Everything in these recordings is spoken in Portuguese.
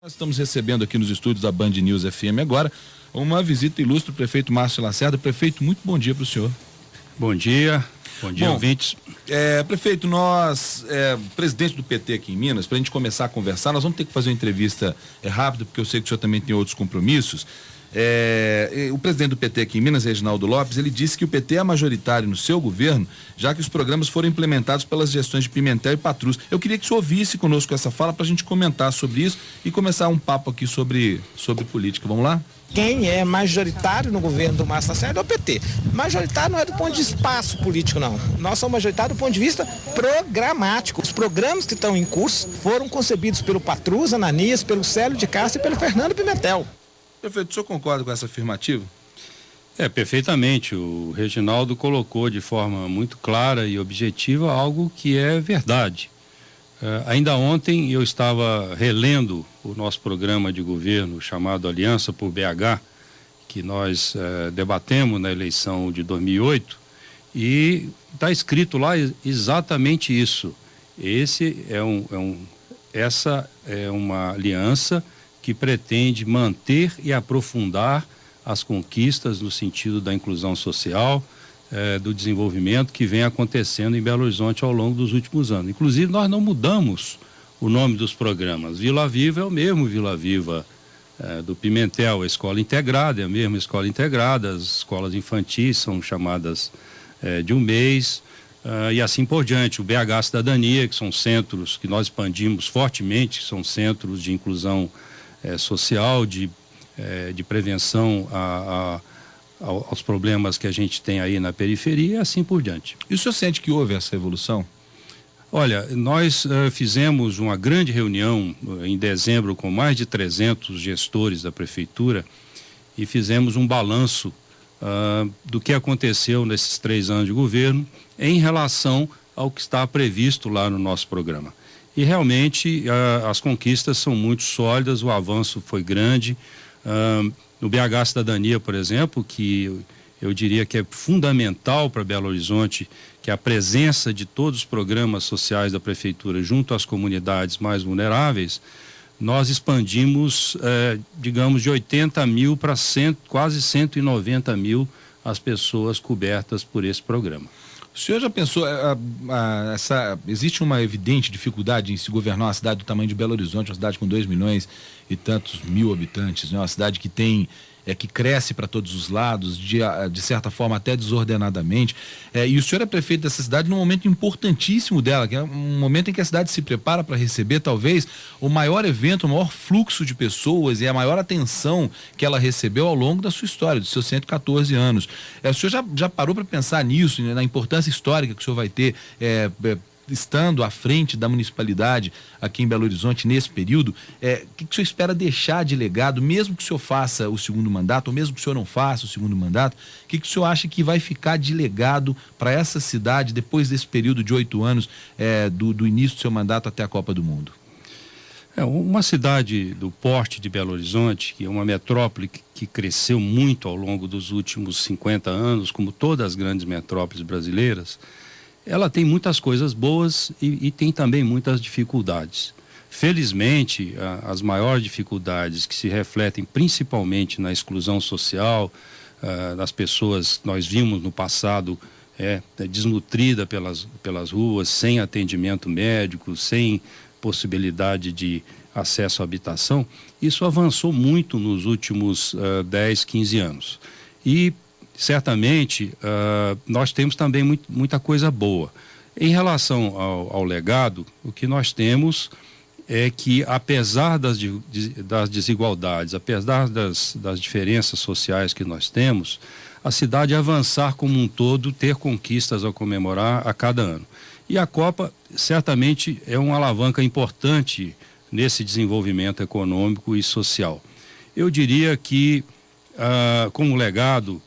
Nós estamos recebendo aqui nos estúdios da Band News FM agora uma visita ilustre do prefeito Márcio Lacerda. Prefeito, muito bom dia para o senhor. Bom dia ouvintes. Prefeito, presidente do PT aqui em Minas, para a gente começar a conversar, nós vamos ter que fazer uma entrevista rápida, porque eu sei que o senhor também tem outros compromissos. O presidente do PT aqui em Minas, Reginaldo Lopes, ele disse que o PT é majoritário no seu governo, já que os programas foram implementados pelas gestões de Pimentel e Patrus. Eu queria que o senhor ouvisse conosco essa fala para a gente comentar sobre isso e começar um papo aqui sobre política. Vamos lá? Quem é majoritário no governo do Márcio Lacerda é o PT. Majoritário não é do ponto de espaço político, não. Nós somos majoritários do ponto de vista programático. Os programas que estão em curso foram concebidos pelo Patrus, Ananias, pelo Célio de Castro e pelo Fernando Pimentel. Prefeito, o senhor concorda com essa afirmativa? Perfeitamente. O Reginaldo colocou de forma muito clara e objetiva algo que é verdade. Ainda ontem eu estava relendo o nosso programa de governo chamado Aliança por BH, que nós debatemos na eleição de 2008, e está escrito lá exatamente isso. Essa é uma aliança que pretende manter e aprofundar as conquistas no sentido da inclusão social, do desenvolvimento que vem acontecendo em Belo Horizonte ao longo dos últimos anos. Inclusive, nós não mudamos o nome dos programas. Vila Viva é o mesmo Vila Viva do Pimentel, a escola integrada é a mesma escola integrada, as escolas infantis são chamadas de um mês, e assim por diante. O BH Cidadania, que são centros que nós expandimos fortemente, são centros de inclusão social, de prevenção aos problemas que a gente tem aí na periferia e assim por diante. E o senhor sente que houve essa evolução? Olha, nós fizemos uma grande reunião em dezembro com mais de 300 gestores da prefeitura e fizemos um balanço do que aconteceu nesses 3 anos de governo em relação ao que está previsto lá no nosso programa. E realmente as conquistas são muito sólidas, o avanço foi grande. No BH Cidadania, por exemplo, que eu diria que é fundamental para Belo Horizonte, que é a presença de todos os programas sociais da prefeitura junto às comunidades mais vulneráveis, nós expandimos, digamos, de 80 mil para quase 190 mil as pessoas cobertas por esse programa. O senhor já pensou, existe uma evidente dificuldade em se governar uma cidade do tamanho de Belo Horizonte, uma cidade com 2 milhões e tantos mil habitantes, né? Uma cidade que tem, que cresce para todos os lados, de certa forma até desordenadamente, e o senhor é prefeito dessa cidade num momento importantíssimo dela, que é um momento em que a cidade se prepara para receber talvez o maior evento, o maior fluxo de pessoas e a maior atenção que ela recebeu ao longo da sua história, dos seus 114 anos. O senhor já parou para pensar nisso, né, na importância histórica que o senhor vai ter estando à frente da municipalidade aqui em Belo Horizonte nesse período? O que o senhor espera deixar de legado, mesmo que o senhor faça o segundo mandato, ou mesmo que o senhor não faça o segundo mandato? O que o senhor acha que vai ficar de legado para essa cidade depois desse período de 8 anos do início do seu mandato até a Copa do Mundo? Uma cidade do porte de Belo Horizonte, que é uma metrópole que cresceu muito ao longo dos últimos 50 anos, como todas as grandes metrópoles brasileiras, ela tem muitas coisas boas e tem também muitas dificuldades. Felizmente, as maiores dificuldades que se refletem principalmente na exclusão social, das pessoas, nós vimos no passado, desnutrida pelas ruas, sem atendimento médico, sem possibilidade de acesso à habitação, isso avançou muito nos últimos 10, 15 anos. E certamente nós temos também muita coisa boa. Em relação ao legado, o que nós temos é que, apesar das desigualdades, apesar das diferenças sociais que nós temos, a cidade avançar como um todo, ter conquistas a comemorar a cada ano. E a Copa certamente é uma alavanca importante nesse desenvolvimento econômico e social. Eu diria que, como legado,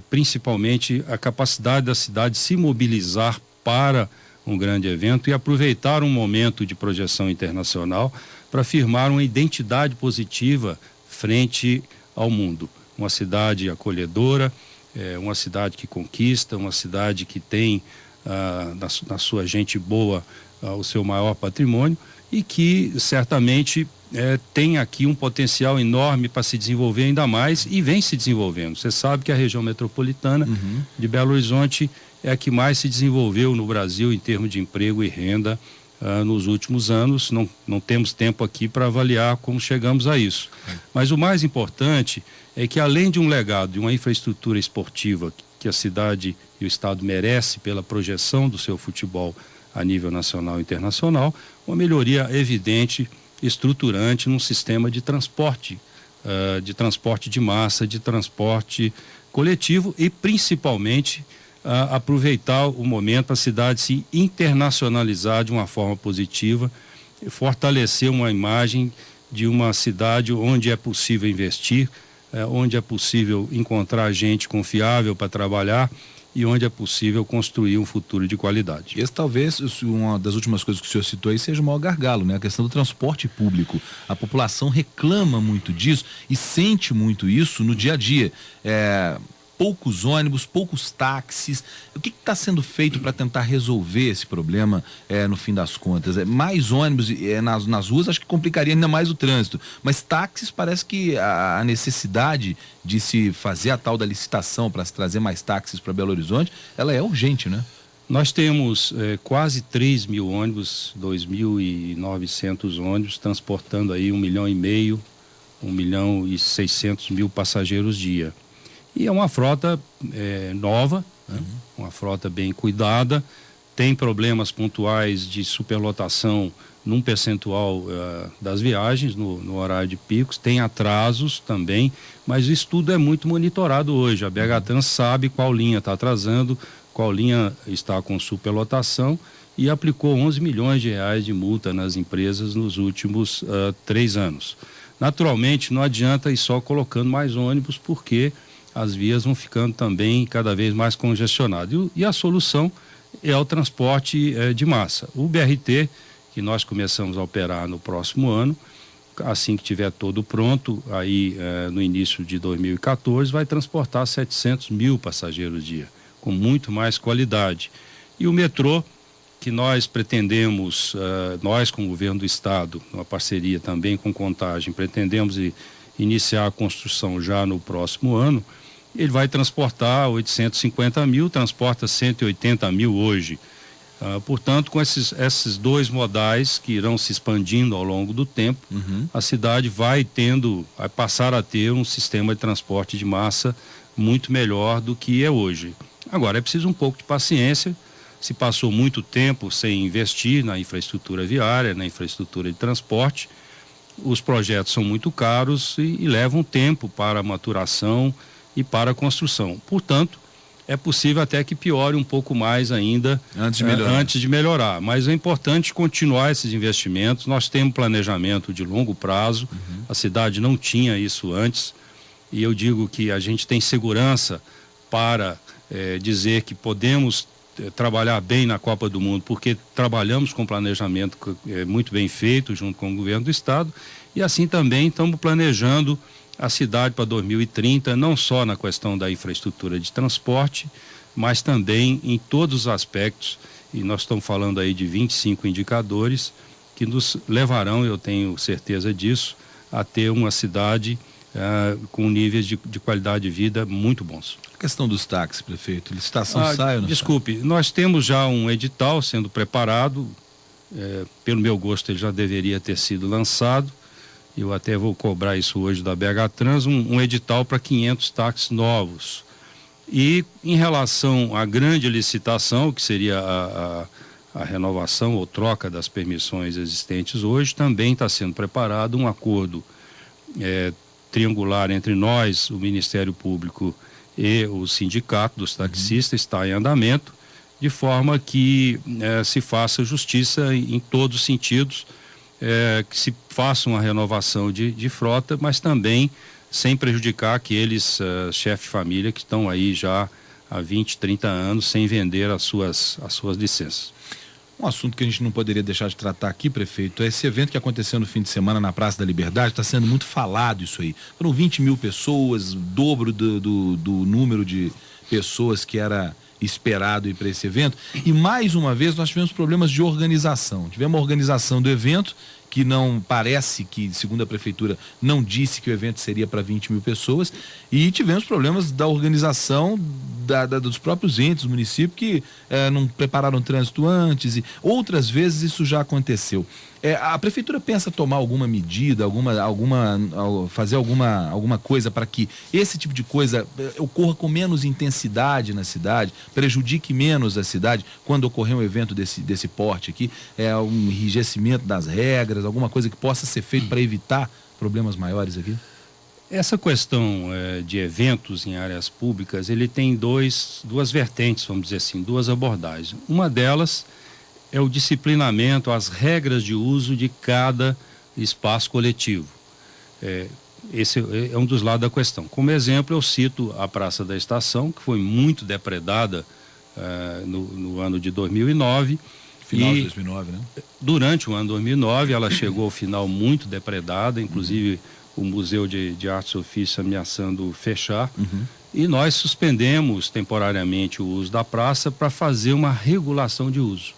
principalmente a capacidade da cidade se mobilizar para um grande evento e aproveitar um momento de projeção internacional para firmar uma identidade positiva frente ao mundo. Uma cidade acolhedora, uma cidade que conquista, uma cidade que tem na sua gente boa o seu maior patrimônio e que certamente tem aqui um potencial enorme para se desenvolver ainda mais e vem se desenvolvendo. Você sabe que a região metropolitana de Belo Horizonte é a que mais se desenvolveu no Brasil em termos de emprego e renda nos últimos anos. Não temos tempo aqui para avaliar como chegamos a isso. Mas o mais importante é que, além de um legado, de uma infraestrutura esportiva que a cidade e o estado merece pela projeção do seu futebol a nível nacional e internacional, uma melhoria evidente, estruturante num sistema de transporte de massa, de transporte coletivo e principalmente aproveitar o momento para a cidade se internacionalizar de uma forma positiva, fortalecer uma imagem de uma cidade onde é possível investir, onde é possível encontrar gente confiável para trabalhar e onde é possível construir um futuro de qualidade. Esse talvez, uma das últimas coisas que o senhor citou aí, seja o maior gargalo, né? A questão do transporte público. A população reclama muito disso e sente muito isso no dia a dia. Poucos ônibus, poucos táxis. O que está sendo feito para tentar resolver esse problema no fim das contas? Mais ônibus nas ruas acho que complicaria ainda mais o trânsito, mas táxis parece que a necessidade de se fazer a tal da licitação para se trazer mais táxis para Belo Horizonte, ela é urgente, né? Nós temos quase 3 mil ônibus, 2.900 ônibus, transportando aí 1,5 milhão, 1.600.000 passageiros dia. E é uma frota nova, né? Uma frota bem cuidada, tem problemas pontuais de superlotação num percentual das viagens no horário de picos, tem atrasos também, mas isso tudo é muito monitorado hoje. A BH Trans sabe qual linha está atrasando, qual linha está com superlotação e aplicou 11 milhões de reais de multa nas empresas nos últimos 3 anos. Naturalmente, não adianta ir só colocando mais ônibus, porque as vias vão ficando também cada vez mais congestionadas. E a solução é o transporte de massa. O BRT, que nós começamos a operar no próximo ano, assim que tiver todo pronto, aí no início de 2014, vai transportar 700.000 passageiros dia, com muito mais qualidade. E o metrô, que nós pretendemos, nós como governo do estado, uma parceria também com Contagem, pretendemos iniciar a construção já no próximo ano. Ele vai transportar 850.000, transporta 180.000 hoje. Portanto, com esses dois modais que irão se expandindo ao longo do tempo, a cidade vai passar a ter um sistema de transporte de massa muito melhor do que é hoje. Agora, é preciso um pouco de paciência. Se passou muito tempo sem investir na infraestrutura viária, na infraestrutura de transporte, os projetos são muito caros e levam tempo para a maturação e para a construção. Portanto, é possível até que piore um pouco mais ainda antes de melhorar. Mas é importante continuar esses investimentos. Nós temos planejamento de longo prazo, a cidade não tinha isso antes, e eu digo que a gente tem segurança para dizer que podemos trabalhar bem na Copa do Mundo, porque trabalhamos com planejamento muito bem feito junto com o governo do estado, e assim também estamos planejando a cidade para 2030, não só na questão da infraestrutura de transporte, mas também em todos os aspectos, e nós estamos falando aí de 25 indicadores que nos levarão, eu tenho certeza disso, a ter uma cidade com níveis de qualidade de vida muito bons. A questão dos táxis, prefeito, licitação sai ou não desculpe, sai? Nós temos já um edital sendo preparado, pelo meu gosto ele já deveria ter sido lançado. Eu até vou cobrar isso hoje da BH Trans, um edital para 500 táxis novos. E em relação à grande licitação, que seria a renovação ou troca das permissões existentes hoje, também está sendo preparado um acordo triangular entre nós, o Ministério Público e o sindicato dos taxistas, está em andamento, de forma que se faça justiça em todos os sentidos, que se faça uma renovação de frota, mas também sem prejudicar aqueles chefes de família que estão aí já há 20, 30 anos sem vender as suas licenças. Um assunto que a gente não poderia deixar de tratar aqui, prefeito, é esse evento que aconteceu no fim de semana na Praça da Liberdade. Está sendo muito falado isso aí. Foram 20.000 pessoas, o dobro do número de pessoas que era esperado ir para esse evento. E mais uma vez nós tivemos problemas de organização. Tivemos uma organização do evento que não parece que, segundo a prefeitura, não disse que o evento seria para 20 mil pessoas, e tivemos problemas da organização dos próprios entes do município que não prepararam o trânsito antes, e outras vezes isso já aconteceu. A prefeitura pensa tomar alguma medida, fazer alguma coisa para que esse tipo de coisa ocorra com menos intensidade na cidade, prejudique menos a cidade quando ocorrer um evento desse porte aqui, um enrijecimento das regras, alguma coisa que possa ser feito para evitar problemas maiores aqui? Essa questão de eventos em áreas públicas, ele tem duas vertentes, vamos dizer assim, duas abordagens. Uma delas é o disciplinamento, as regras de uso de cada espaço coletivo. Esse é um dos lados da questão. Como exemplo, eu cito a Praça da Estação, que foi muito depredada no ano de 2009. Final de 2009, né? Durante o ano 2009, ela chegou ao final muito depredada, inclusive o Museu de Artes e Ofícios ameaçando fechar. E nós suspendemos temporariamente o uso da praça para fazer uma regulação de uso.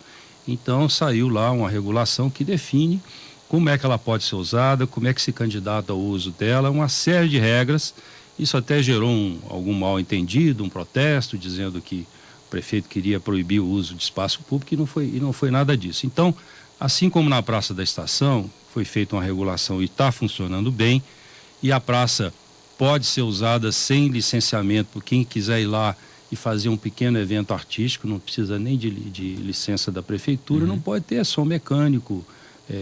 Então saiu lá uma regulação que define como é que ela pode ser usada, como é que se candidata ao uso dela, uma série de regras. Isso até gerou algum mal entendido, um protesto, dizendo que o prefeito queria proibir o uso de espaço público e não foi nada disso. Então, assim como na Praça da Estação, foi feita uma regulação e está funcionando bem, e a praça pode ser usada sem licenciamento por quem quiser ir lá e fazer um pequeno evento artístico, não precisa nem de licença da prefeitura, não pode ter som mecânico,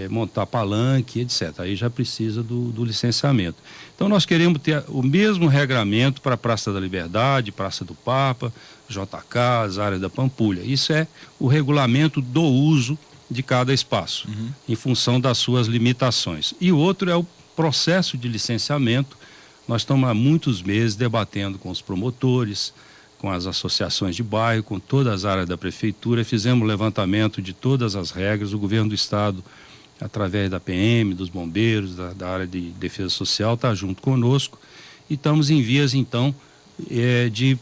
montar palanque, etc. Aí já precisa do licenciamento. Então nós queremos ter o mesmo regramento para a Praça da Liberdade, Praça do Papa, JK, as áreas da Pampulha. Isso é o regulamento do uso de cada espaço, em função das suas limitações. E o outro é o processo de licenciamento. Nós estamos há muitos meses debatendo com os promotores, com as associações de bairro, com todas as áreas da prefeitura, fizemos levantamento de todas as regras, o governo do estado, através da PM, dos bombeiros, da área de defesa social, está junto conosco, e estamos em vias, então, de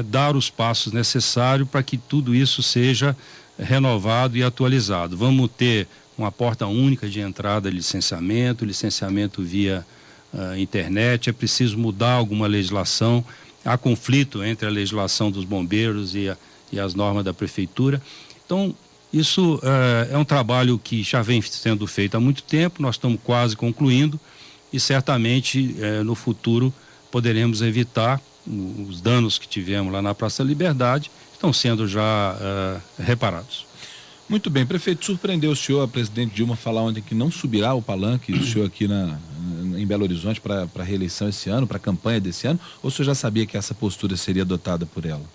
dar os passos necessários para que tudo isso seja renovado e atualizado. Vamos ter uma porta única de entrada e licenciamento via internet, é preciso mudar alguma legislação, há conflito entre a legislação dos bombeiros e as normas da prefeitura. Então, isso é um trabalho que já vem sendo feito há muito tempo, nós estamos quase concluindo e certamente no futuro poderemos evitar os danos que tivemos lá na Praça da Liberdade, estão sendo já reparados. Muito bem, prefeito, surpreendeu o senhor, a presidente Dilma, falar ontem que não subirá o palanque do senhor aqui em Belo Horizonte para a reeleição esse ano, para a campanha desse ano, ou o senhor já sabia que essa postura seria adotada por ela?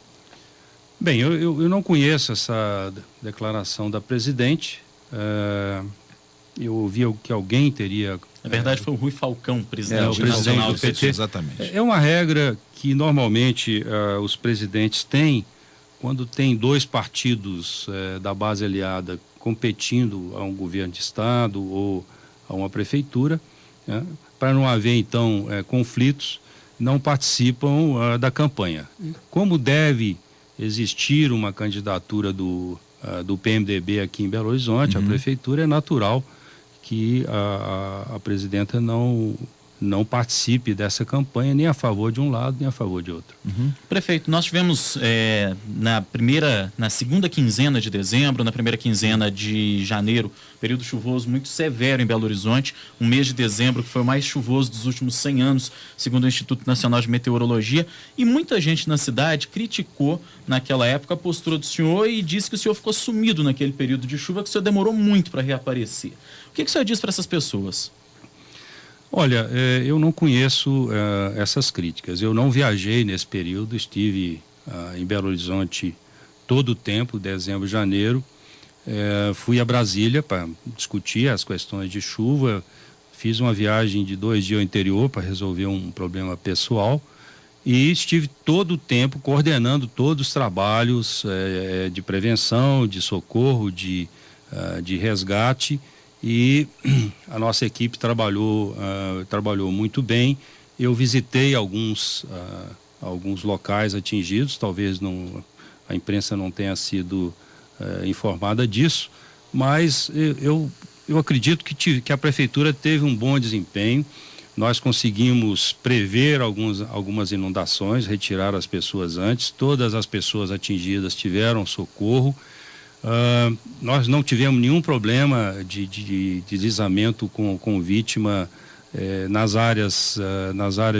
Bem, eu não conheço essa declaração da presidente, eu ouvi que alguém teria... Na verdade foi o Rui Falcão, presidente, o presidente do PT. Exatamente. É uma regra que normalmente os presidentes têm quando tem dois partidos da base aliada competindo a um governo de estado ou a uma prefeitura, para não haver então conflitos, não participam da campanha. Como deve existir uma candidatura do PMDB aqui em Belo Horizonte, a prefeitura, é natural que a presidenta não participe dessa campanha, nem a favor de um lado, nem a favor de outro. Prefeito, nós tivemos na segunda quinzena de dezembro, na primeira quinzena de janeiro, período chuvoso muito severo em Belo Horizonte, um mês de dezembro que foi o mais chuvoso dos últimos 100 anos, segundo o Instituto Nacional de Meteorologia, e muita gente na cidade criticou naquela época a postura do senhor e disse que o senhor ficou sumido naquele período de chuva, que o senhor demorou muito para reaparecer. O que o senhor diz para essas pessoas? Olha, eu não conheço essas críticas. Eu não viajei nesse período, estive em Belo Horizonte todo o tempo, dezembro, janeiro. Fui a Brasília para discutir as questões de chuva. Fiz uma viagem de 2 dias ao interior para resolver um problema pessoal. E estive todo o tempo coordenando todos os trabalhos de prevenção, de socorro, de resgate. E a nossa equipe trabalhou muito bem. Eu visitei alguns locais atingidos, talvez a imprensa não tenha sido informada disso, mas eu eu acredito que a prefeitura teve um bom desempenho. Nós conseguimos prever algumas inundações, retirar as pessoas antes. Todas as pessoas atingidas tiveram socorro. Nós não tivemos nenhum problema de deslizamento com vítima nas áreas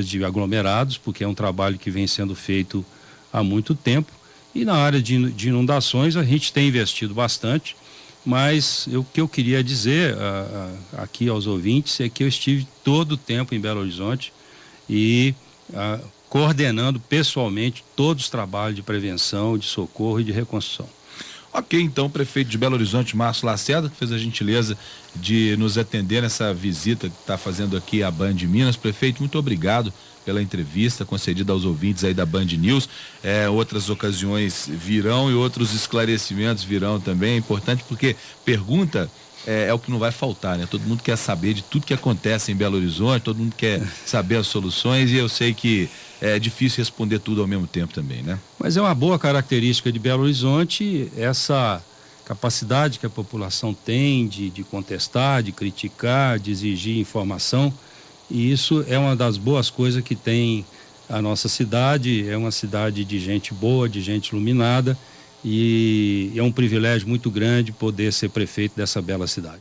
de aglomerados, porque é um trabalho que vem sendo feito há muito tempo. E na área de inundações a gente tem investido bastante. Mas o que eu queria dizer aqui aos ouvintes é que eu estive todo o tempo em Belo Horizonte e coordenando pessoalmente todos os trabalhos de prevenção, de socorro e de reconstrução. Ok, então, o prefeito de Belo Horizonte, Márcio Lacerda, que fez a gentileza de nos atender nessa visita que está fazendo aqui a Band Minas. Prefeito, muito obrigado pela entrevista concedida aos ouvintes aí da Band News. Outras ocasiões virão e outros esclarecimentos virão também. É importante porque pergunta é o que não vai faltar, né? Todo mundo quer saber de tudo que acontece em Belo Horizonte, todo mundo quer saber as soluções, e eu sei que é difícil responder tudo ao mesmo tempo também, né? Mas é uma boa característica de Belo Horizonte essa capacidade que a população tem de contestar, de criticar, de exigir informação. E isso é uma das boas coisas que tem a nossa cidade. É uma cidade de gente boa, de gente iluminada, e é um privilégio muito grande poder ser prefeito dessa bela cidade.